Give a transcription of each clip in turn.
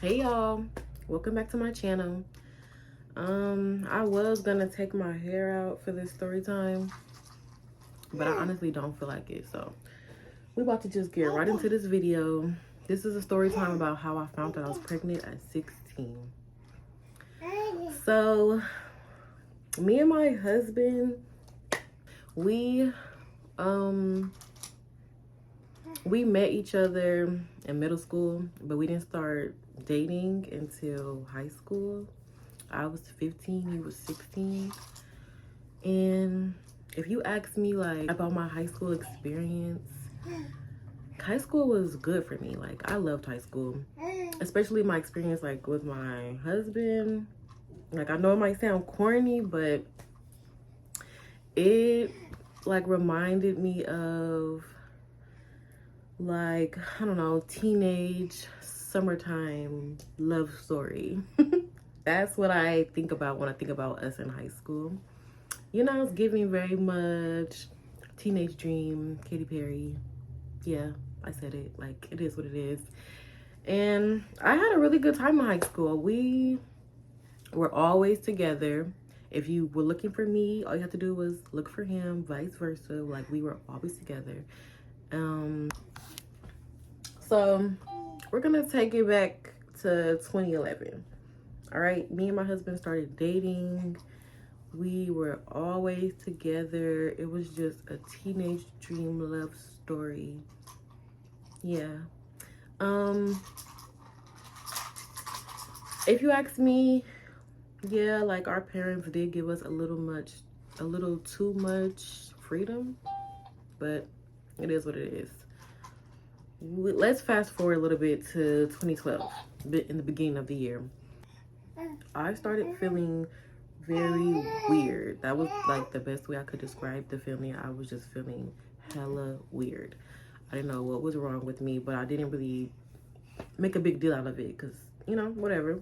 Hey y'all, welcome back to my channel. I was gonna take my hair out for this story time, but I honestly don't feel like it, so we're about to just get right into this video. This is a story time about how I found out I was pregnant at 16. So me and my husband, we we met each other in middle school, but we didn't start dating until high school. I was 15, he was 16. And if you ask me like about my high school experience, high school was good for me. Like I loved high school, especially my experience like with my husband. Like I know it might sound corny, but it like reminded me of like, I don't know, teenage summertime love story. That's what I think about when I think about us in high school. You know, it's giving very much teenage dream, Katy Perry. Yeah, I said it. Like, it is what it is. And I had a really good time in high school. We were always together. If you were looking for me, all you have to do was look for him, vice versa. Like, we were always together. So we're gonna take it back to 2011. All right, me and my husband started dating. We were always together. It was just a teenage dream love story. Yeah. If you ask me, yeah, like our parents did give us a little too much freedom, but it is what it is. Let's fast forward a little bit to 2012, in the beginning of the year. I started feeling very weird. That was like the best way I could describe the feeling. I was just feeling hella weird. I didn't know what was wrong with me, but I didn't really make a big deal out of it because, you know, whatever.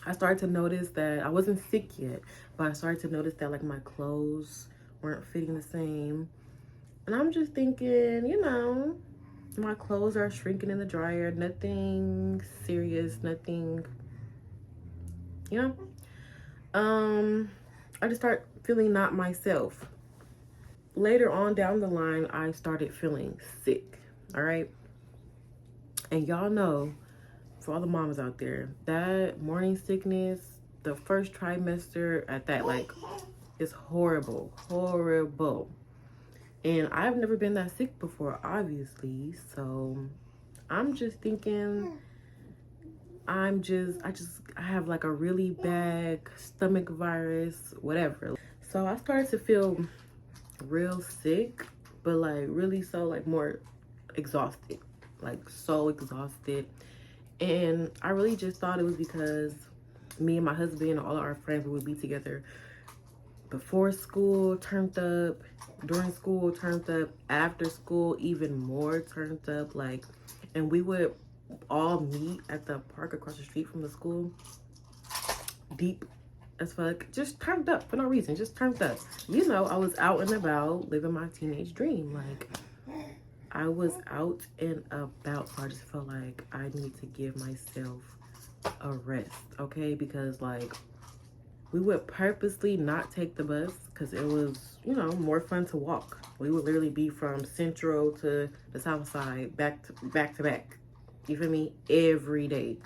I started to notice that I wasn't sick yet, but I started to notice that like my clothes weren't fitting the same. And I'm just thinking, you know, my clothes are shrinking in the dryer. Nothing serious, nothing, you know. I just start feeling not myself. Later on down the line, I started feeling sick. All right. And y'all know, for all the mamas out there, that morning sickness, the first trimester at that, like, is horrible, horrible. And I've never been that sick before, obviously. So I'm just thinking, I have like a really bad stomach virus, whatever. So I started to feel real sick, but like really so like more exhausted, like so exhausted. And I really just thought it was because me and my husband and all of our friends would be together before school turned up, during school turned up, after school even more turned up, like, and we would all meet at the park across the street from the school, deep as fuck, just turned up for no reason, just turned up. You know, I was out and about living my teenage dream. Like, I was out and about, so I just felt like I need to give myself a rest, okay? Because like, we would purposely not take the bus because it was, you know, more fun to walk. We would literally be from Central to the South Side, back to back. You feel me? Every day.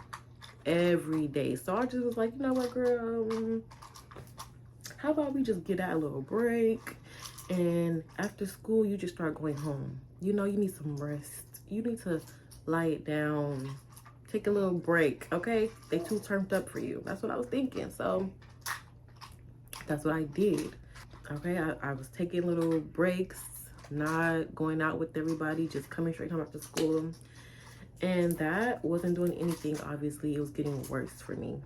Every day. So I just was like, you know what, girl? How about we just get that a little break? And after school, you just start going home. You know, you need some rest. You need to lie it down. Take a little break, okay? They too turned up for you. That's what I was thinking. So that's what I did. Okay, I was taking little breaks, not going out with everybody, just coming straight home after school. And that wasn't doing anything, obviously. It was getting worse for me.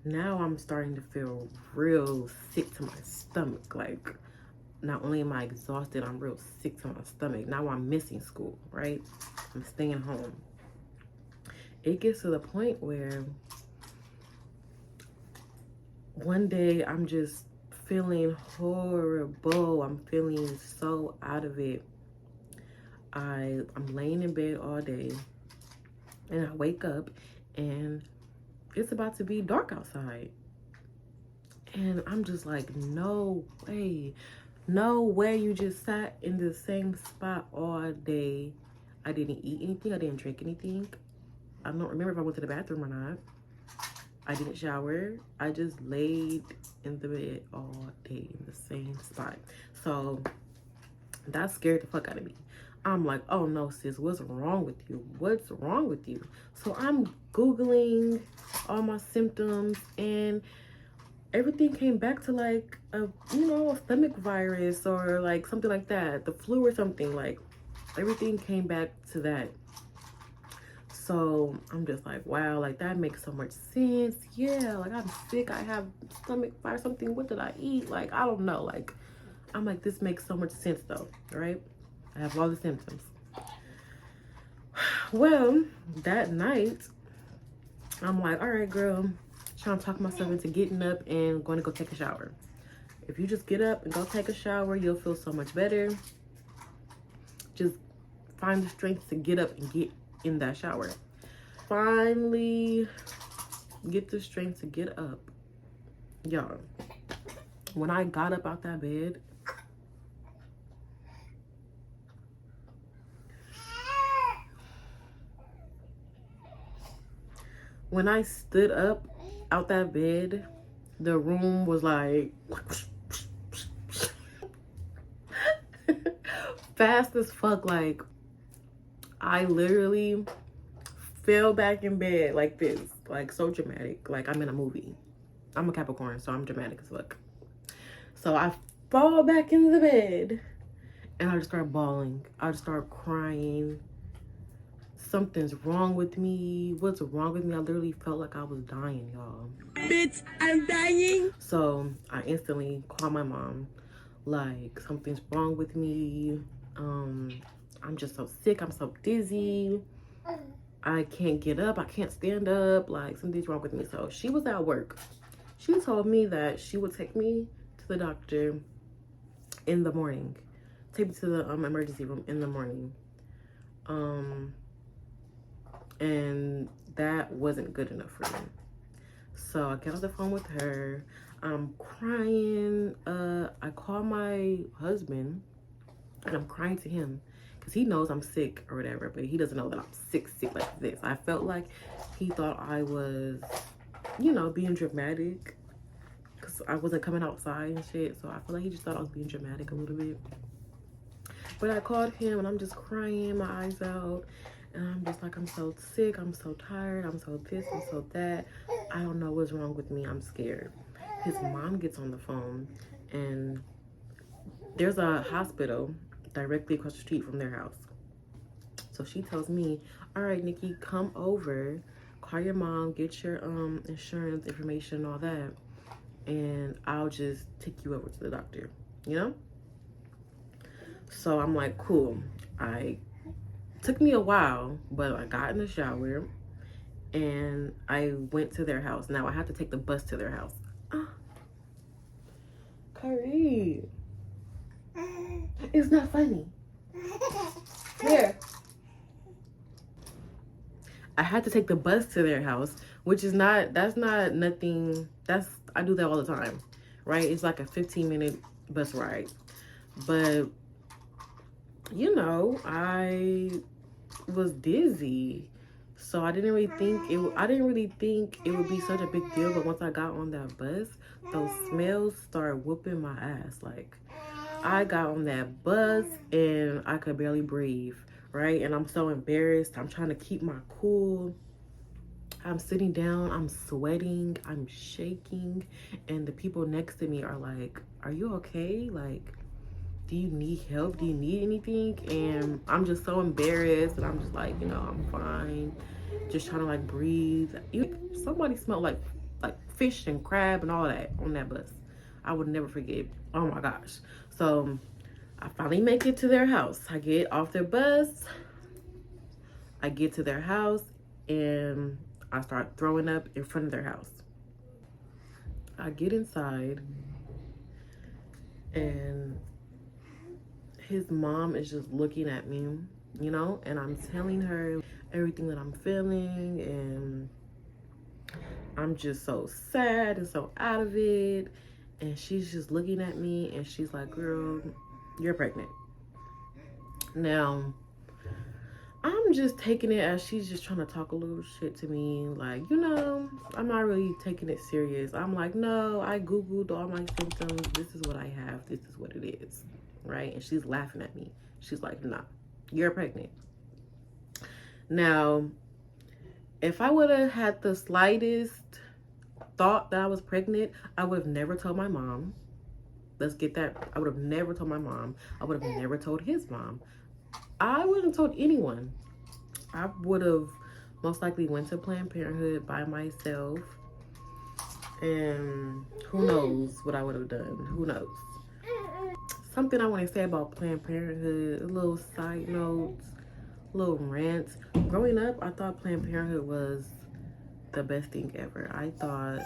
Now I'm starting to feel real sick to my stomach. Like, not only am I exhausted, I'm real sick to my stomach. Now I'm missing school, right? I'm staying home. It gets to the point where one day I'm just feeling horrible. I'm feeling so out of it. I'm laying in bed all day. And I wake up and it's about to be dark outside. And I'm just like, no way. No way you just sat in the same spot all day. I didn't eat anything. I didn't drink anything. I don't remember if I went to the bathroom or not. I didn't shower. I just laid in the bed all day in the same spot. So that scared the fuck out of me. I'm like, oh no, sis, what's wrong with you? What's wrong with you? So I'm Googling all my symptoms and everything came back to like a, you know, a stomach virus or like something like that, the flu or something. Like everything came back to that. So I'm just like, wow, like that makes so much sense. Yeah, like I'm sick, I have stomach virus, something. What did I eat? Like, I don't know. Like, I'm like, this makes so much sense though, right? I have all the symptoms. Well, that night, I'm like, all right, girl, trying to talk myself into getting up and going to go take a shower. If you just get up and go take a shower, you'll feel so much better. Just find the strength to get up and get in that shower. Finally get the strength to get up. Y'all, when I got up out that bed, when I stood up out that bed, the room was like fast as fuck. Like I literally fell back in bed like this, like so dramatic, like I'm in a movie. I'm a Capricorn, so I'm dramatic as fuck. So I fall back in the bed and I just start bawling. I just start crying. Something's wrong with me. What's wrong with me? I literally felt like I was dying, y'all. Bitch, I'm dying. So I instantly called my mom. Like, something's wrong with me. I'm just so sick. I'm so dizzy. I can't get up. I can't stand up. Like, something's wrong with me. So she was at work. She told me that she would take me to the doctor in the morning. Take me to the emergency room in the morning. And that wasn't good enough for me. So I get on the phone with her. I'm crying. I call my husband and I'm crying to him because he knows I'm sick or whatever, but he doesn't know that I'm sick like this. I felt like he thought I was, you know, being dramatic because I wasn't coming outside and shit. So I feel like he just thought I was being dramatic a little bit. But I called him and I'm just crying my eyes out. And I'm just like, I'm so sick, I'm so tired, I'm so this, I'm so that. I don't know what's wrong with me, I'm scared. His mom gets on the phone and there's a hospital directly across the street from their house. So she tells me, all right, Nikki, come over, call your mom, get your insurance information and all that, and I'll just take you over to the doctor, you know? So I'm like, cool. Took me a while, but I got in the shower and I went to their house. Now I have to take the bus to their house. Kari, it's not funny. Here. I had to take the bus to their house, which is not, that's not nothing, that's, I do that all the time, right? It's like a 15-minute bus ride. But, you know, I was dizzy, so I didn't really think it would be such a big deal. But once I got on that bus, those smells started whooping my ass. Like, I got on that bus and I could barely breathe, right? And I'm so embarrassed. I'm trying to keep my cool. I'm sitting down, I'm sweating, I'm shaking, and the people next to me are like, are you okay? Like, do you need help? Do you need anything? And I'm just so embarrassed, and I'm just like, you know, I'm fine. Just trying to like breathe. Somebody smelled like fish and crab and all that on that bus. I would never forget. Oh my gosh. So I finally make it to their house. I get off their bus. I get to their house and I start throwing up in front of their house. I get inside and his mom is just looking at me, you know, and I'm telling her everything that I'm feeling, and I'm just so sad and so out of it. And she's just looking at me and she's like, girl, you're pregnant. Now, I'm just taking it as she's just trying to talk a little shit to me. Like, I'm not really taking it serious. I'm like, no, I Googled all my symptoms. This is what I have. This is what it is. Right? And she's laughing at me. She's like, nah, you're pregnant. Now, if I would have had the slightest thought that I was pregnant, I would have never told my mom. Let's get that. I would have never told my mom. I would have never told his mom. I wouldn't have told anyone. I would have most likely went to Planned Parenthood by myself. And who knows what I would have done. Who knows? Something I want to say about Planned Parenthood, a little side notes, little rants. Growing up, I thought Planned Parenthood was the best thing ever. I thought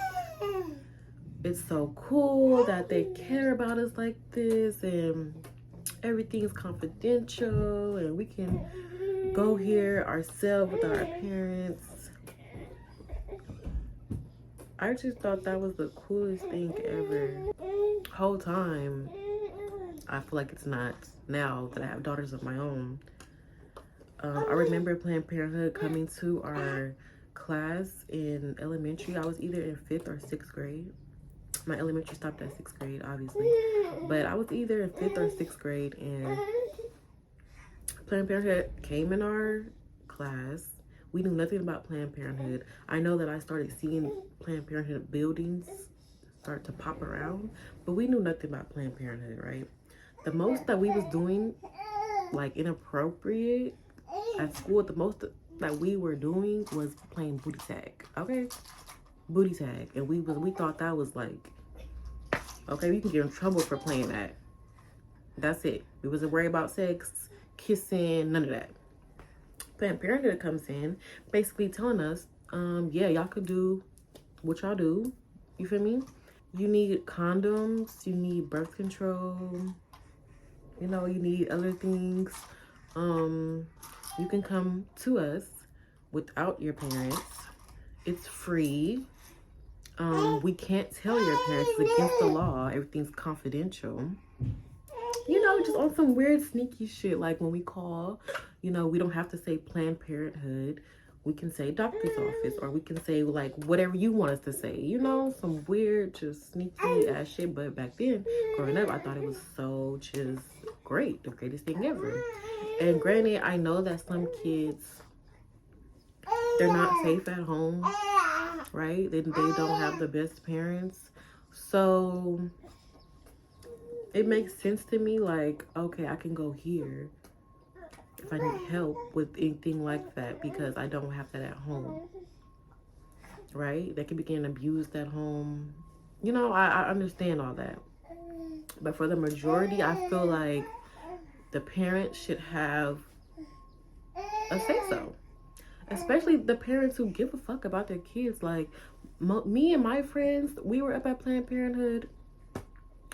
it's so cool that they care about us like this, and everything's confidential, and we can go here ourselves with our parents. I just thought that was the coolest thing ever. Whole time, I feel like it's not, now that I have daughters of my own. I remember Planned Parenthood coming to our class in elementary. I was either in 5th or 6th grade. My elementary stopped at 6th grade, obviously. But I was either in 5th or 6th grade, and Planned Parenthood came in our class. We knew nothing about Planned Parenthood. I know that I started seeing Planned Parenthood buildings start to pop around, but we knew nothing about Planned Parenthood, right? The most that we was doing, like inappropriate at school, the most that we were doing was playing booty tag, okay? Booty tag. And we thought that was like, okay, we can get in trouble for playing that. That's it. We wasn't worried about sex, kissing, none of that. Planned Parenthood comes in basically telling us, yeah, y'all could do what y'all do. You feel me? You need condoms, you need birth control, you need other things. You can come to us without your parents. It's free. We can't tell your parents. It's against the law. Everything's confidential. Just on some weird sneaky shit. Like when we call, we don't have to say Planned Parenthood. We can say doctor's office, or we can say like whatever you want us to say. Some weird, just sneaky ass shit. But back then, growing up, I thought it was so just great, the greatest thing ever. And granted, I know that some kids, they're not safe at home, right? They don't have the best parents. So it makes sense to me, like, okay, I can go here if I need help with anything like that, because I don't have that at home, right? They could be getting abused at home. I understand all that. But for the majority, I feel like the parents should have a say-so. Especially the parents who give a fuck about their kids. Like, me and my friends, we were up at Planned Parenthood.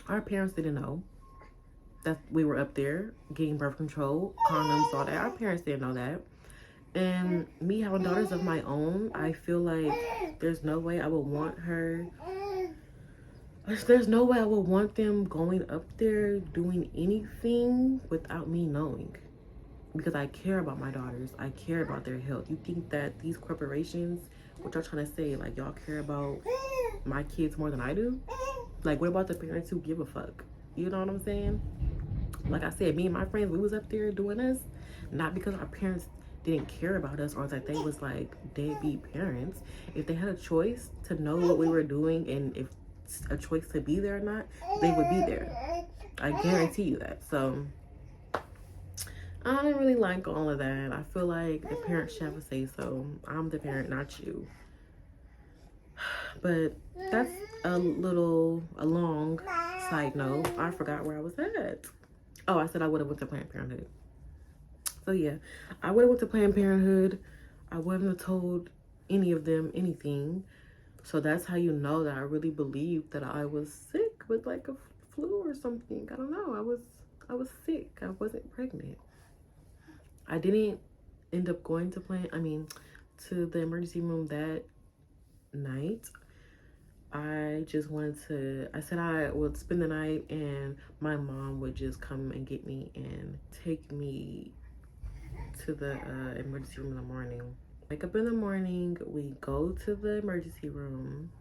Our parents didn't know that we were up there getting birth control, condoms, all that. Our parents didn't know that. And me having daughters of my own, I feel like there's no way I would want there's no way I would want them going up there doing anything without me knowing. Because I care about my daughters. I care about their health. You think that these corporations, what y'all trying to say, like, y'all care about my kids more than I do? Like, what about the parents who give a fuck? You know what I'm saying? Like I said, me and my friends, we was up there doing this, not because our parents didn't care about us or that they was like deadbeat parents. If they had a choice to know what we were doing and if a choice to be there or not, they would be there. I guarantee you that. So I don't really like all of that. I feel like the parents should have a say so. I'm the parent, not you. But that's a long side note. I forgot where I was at. Oh, I said I would have went to Planned Parenthood. So yeah, I would have went to Planned Parenthood. I wouldn't have told any of them anything. So that's how you know that I really believed that I was sick with like a flu or something. I don't know. I was sick. I wasn't pregnant. I didn't end up going to to the emergency room that night. I said I would spend the night and my mom would just come and get me and take me to the emergency room in the morning. Wake up in the morning, we go to the emergency room.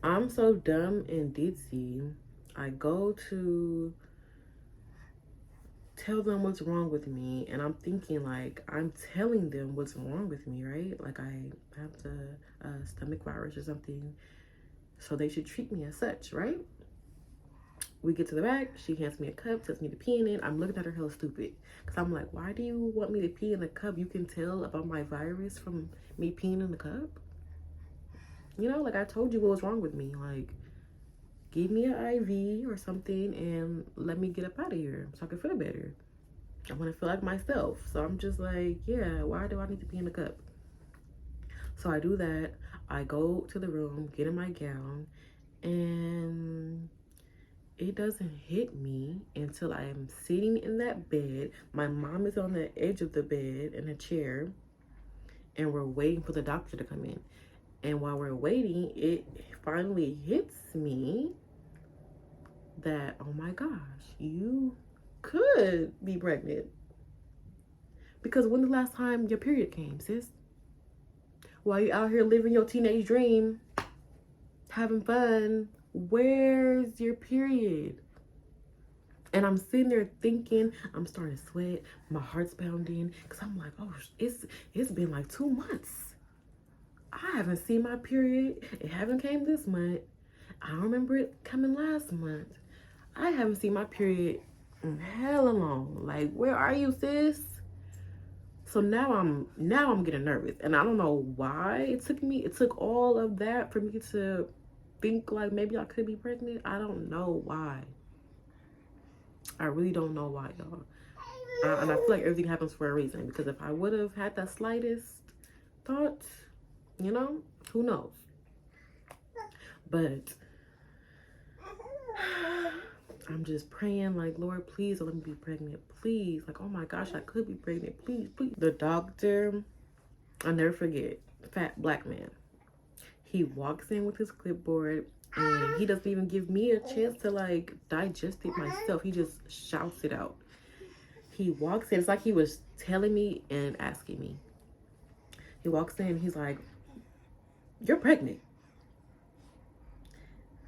I'm so dumb and ditzy. I go to tell them what's wrong with me, and I'm thinking like I'm telling them what's wrong with me, right? Like I have the stomach virus or something, so they should treat me as such, right? We get to the back, she hands me a cup, tells me to pee in it. I'm looking at her hella stupid because I'm like, why do you want me to pee in the cup? You can tell about my virus from me peeing in the cup. You know, like I told you what was wrong with me. Like, give me an IV or something and let me get up out of here so I can feel better. I want to feel like myself. So I'm just like, yeah, why do I need to pee in the cup? So I do that. I go to the room, get in my gown, and it doesn't hit me until I am sitting in that bed. My mom is on the edge of the bed in a chair, and we're waiting for the doctor to come in. And while we're waiting, it finally hits me that, oh my gosh, you could be pregnant. Because when the last time your period came, sis? While you out here living your teenage dream, having fun, where's your period? And I'm sitting there thinking, I'm starting to sweat, my heart's pounding, because I'm like, oh, it's been like 2 months. I haven't seen my period. It haven't came this month. I don't remember it coming last month. I haven't seen my period in hella long. Like, where are you, sis? So now I'm getting nervous, and I don't know why it took all of that for me to think like maybe I could be pregnant. I don't know why. I really don't know why, y'all. And I feel like everything happens for a reason, because if I would have had that slightest thought, you know, who knows? But I'm just praying like, Lord, please don't let me be pregnant. Please. Like, oh my gosh, I could be pregnant. Please, please. The doctor, I'll never forget, fat black man. He walks in with his clipboard and he doesn't even give me a chance to like digest it myself. He just shouts it out. He walks in, it's like he was telling me and asking me. He walks in, he's like, you're pregnant.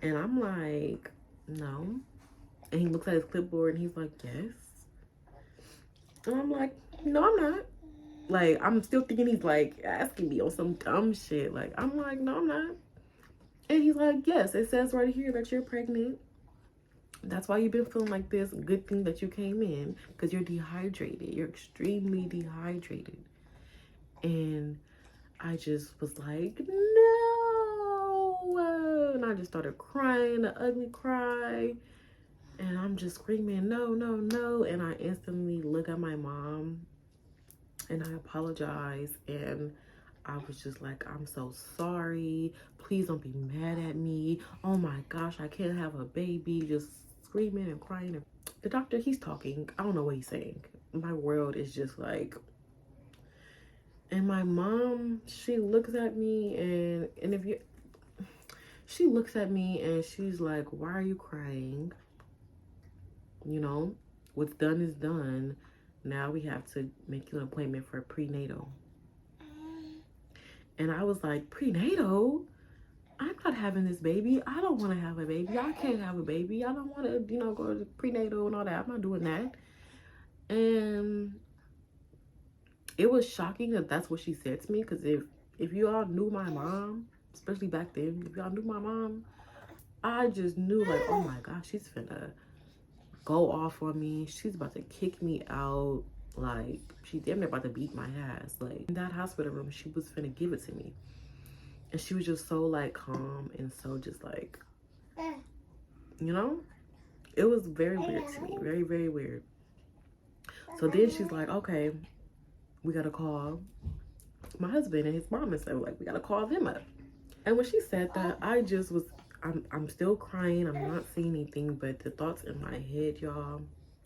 And I'm like, no. And he looks at his clipboard and he's like, yes. And I'm like, no, I'm not. Like, I'm still thinking he's like asking me on some dumb shit. Like, I'm like, no, I'm not. And he's like, yes, it says right here that you're pregnant. That's why you've been feeling like this. Good thing that you came in, because you're dehydrated. You're extremely dehydrated. And I just was like, no. And I just started crying, an ugly cry. And I'm just screaming, no, no, no. And I instantly look at my mom and I apologize. And I was just like, I'm so sorry. Please don't be mad at me. Oh my gosh, I can't have a baby. Just screaming and crying. The doctor, he's talking. I don't know what he's saying. My world is just like... And my mom, she looks at me she looks at me and she's like, why are you crying? You know, what's done is done. Now we have to make you an appointment for prenatal. And I was like, prenatal? I'm not having this baby. I don't want to have a baby. I can't have a baby. I don't want to, go to prenatal and all that. I'm not doing that. And it was shocking that that's what she said to me, because if you all knew my mom, especially back then, if y'all knew my mom, I just knew like, oh my gosh, she's finna go off on me. She's about to kick me out. Like, she's damn near about to beat my ass. Like, in that hospital room, she was finna give it to me. And she was just so like calm and so just like, it was very weird to me. Very, very weird. So then she's like, okay, we gotta call my husband and his mom and stuff. Like, we gotta call them up. And when she said that, I just was, I'm still crying. I'm not seeing anything, but the thoughts in my head, y'all,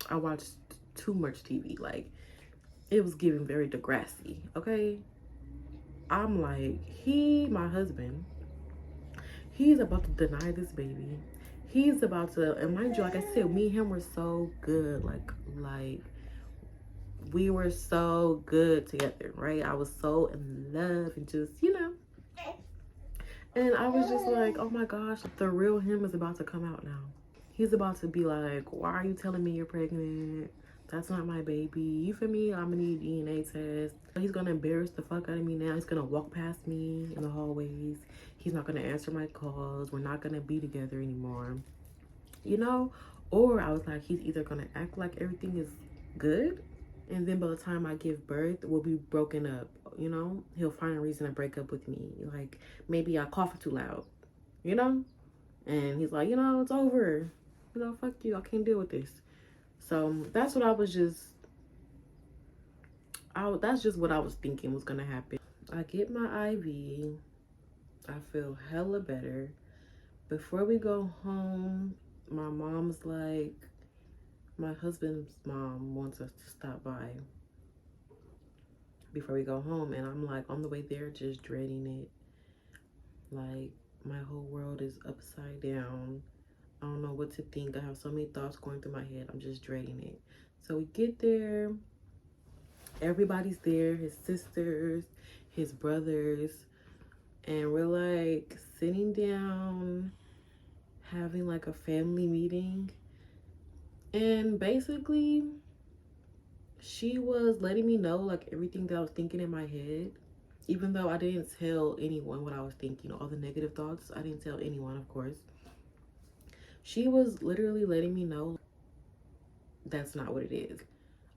I watched too much TV. Like, It was giving very Degrassi, okay? I'm like, my husband, he's about to deny this baby. He's about to, and mind you, like I said, me and him were so good. Like we were so good together, right? I was so in love and just, And I was just like, oh my gosh, the real him is about to come out now. He's about to be like, why are you telling me you're pregnant? That's not my baby. You feel me? I'm gonna need DNA test. He's gonna embarrass the fuck out of me now. He's gonna walk past me in the hallways. He's not gonna answer my calls. We're not gonna be together anymore. You know? Or I was like, he's either gonna act like everything is good, and then by the time I give birth, we'll be broken up. He'll find a reason to break up with me. Like maybe I cough too loud, and he's like, it's over. Fuck you. I can't deal with this. So that's what I was just. That's just what I was thinking was gonna happen. I get my IV. I feel hella better. Before we go home, my mom's like, my husband's mom wants us to stop by before we go home, and I'm like on the way there just dreading it. Like my whole world is upside down. I don't know what to think. I have so many thoughts going through my head. I'm just dreading it. So we get there. Everybody's there. His sisters, his brothers. And we're like sitting down, having like a family meeting. And basically, she was letting me know like everything that I was thinking in my head. Even though I didn't tell anyone what I was thinking, all the negative thoughts, I didn't tell anyone, of course. She was literally letting me know that's not what it is.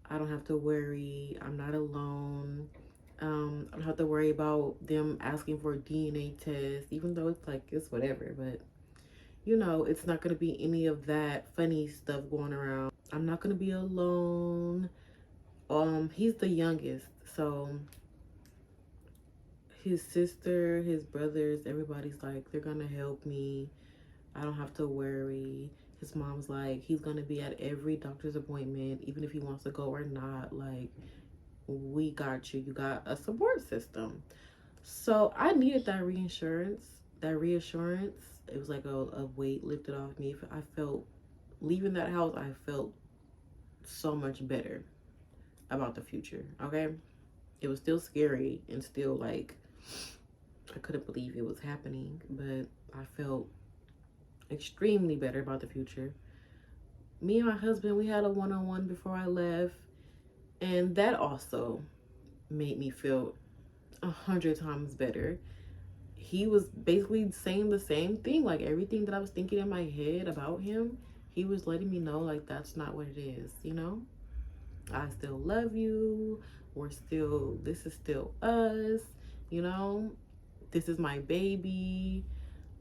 I don't have to worry. I'm not alone. I don't have to worry about them asking for a DNA test, even though it's like, it's whatever. But, it's not going to be any of that funny stuff going around. I'm not going to be alone. He's the youngest. So his sister, his brothers, everybody's like, they're going to help me. I don't have to worry. His mom's like, he's gonna be at every doctor's appointment, even if he wants to go or not. Like, we got you. You got a support system. So I needed that reassurance. It was like a weight lifted off me. I felt, leaving that house, I felt so much better about the future, okay? It was still scary and still like, I couldn't believe it was happening, but I felt extremely better about the future. Me and my husband, we had a one-on-one before I left, and that also made me feel 100 times better. He was basically saying the same thing, like everything that I was thinking in my head about him, he was letting me know like that's not what it is. I still love you. This is still us. This is my baby.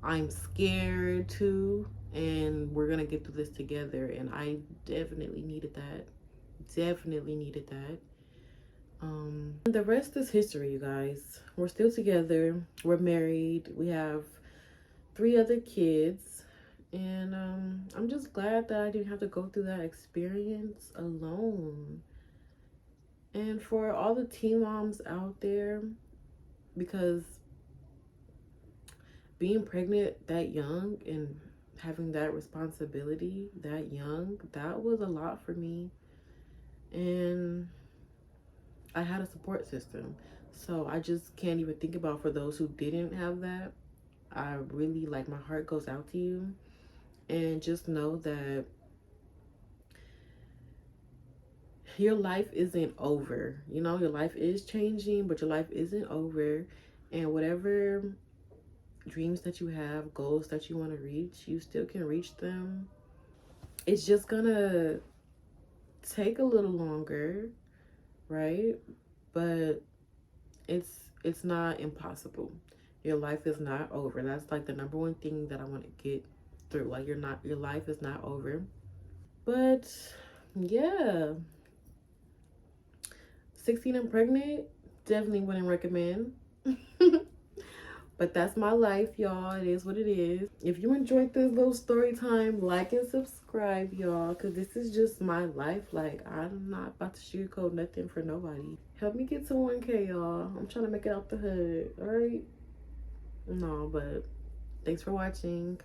I'm scared too, and we're gonna get through this together. And I definitely needed that. The rest is history, you guys. We're still together. We're married. We have 3 other kids, and I'm just glad that I didn't have to go through that experience alone. And for all the teen moms out there, because being pregnant that young and having that responsibility that young, that was a lot for me. And I had a support system. So I just can't even think about for those who didn't have that. I really, like, my heart goes out to you. And just know that your life isn't over. Your life is changing, but your life isn't over. And whatever dreams that you have, goals that you want to reach, you still can reach them. It's just gonna take a little longer, right? But it's not impossible. Your life is not over. That's like the number one thing that I want to get through. Like, your life is not over. But yeah, 16 and pregnant, definitely wouldn't recommend. But that's my life, y'all. It is what it is. If you enjoyed this little story time, like and subscribe, y'all, because this is just my life. Like, I'm not about to sugarcoat nothing for nobody. Help me get to 1K, y'all. I'm trying to make it out the hood, all right? No, but thanks for watching.